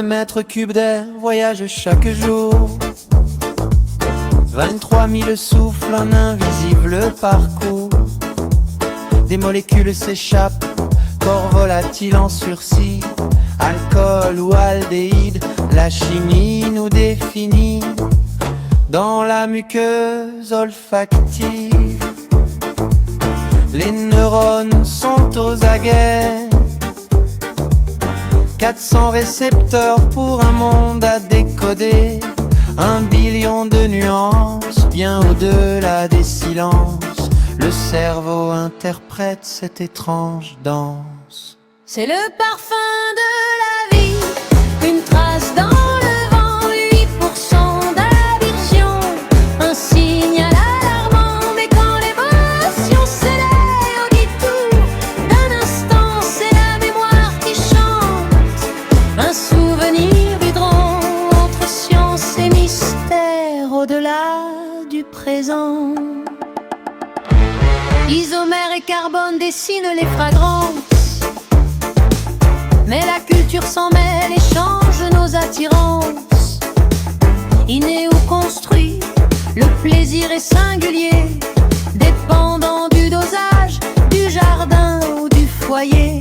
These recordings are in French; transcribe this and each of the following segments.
mètres cubes d'air voyagent chaque jour. 23 000 souffles, un invisible parcours. Des molécules s'échappent, corps volatile en sursis. Alcool ou aldéhyde, la chimie nous définit. Dans la muqueuse olfactive, les neurones sont aux aguets. 400 récepteurs pour un monde à décoder. 1 billion de nuances, bien au-delà des silences. Le cerveau interprète cette étrange danse. C'est le parfum de la vie, une trace dans le vent, 8% d'aversion, un signal alarmant. Mais quand l'émotion s'élève au détour d'un instant, c'est la mémoire qui chante, un souvenir vibrant entre science et mystère, au-delà du présent. Isomère et carbone dessinent les fragrances, mais la culture s'en mêle et change nos attirances. Inné ou construit, le plaisir est singulier, dépendant du dosage, du jardin ou du foyer.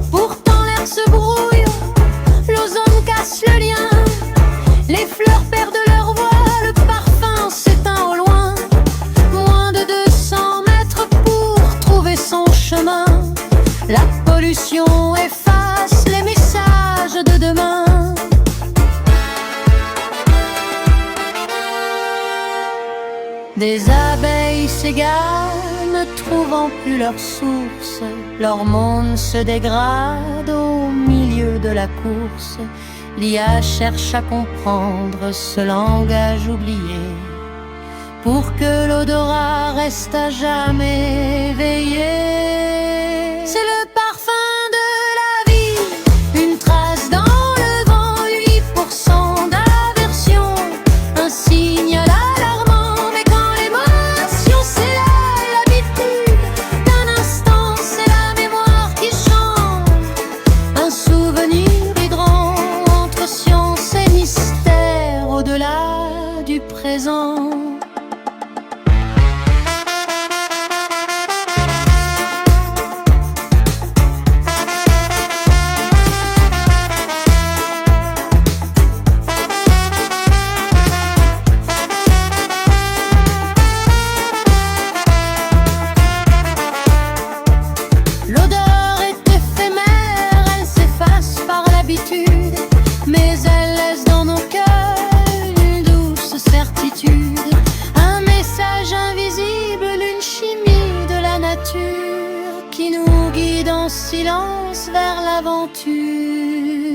Pourtant l'air se brouille, l'ozone casse le lien, les fleurs perdent leur voix, le parfum s'éteint au loin. Moins de 200 mètres pour trouver son chemin. La pollution efface les messages de demain. Des abeilles s'égarent, ne trouvant plus leur source. Leur monde se dégrade au milieu de la course. L'IA cherche à comprendre ce langage oublié, pour que l'odorat reste à jamais éveillé. C'est le parfum de la vie, une trace dans le vent, 8% d'aversion, un signal alarmant. Mais quand l'émotion s'élève, l'habitude d'un instant, c'est la mémoire qui chante, un souvenir hydrant entre science et mystère, au-delà du présent. L'odeur est éphémère, elle s'efface par l'habitude, mais elle laisse dans nos cœurs une douce certitude, un message invisible, une chimie de la nature qui nous guide en silence vers l'aventure.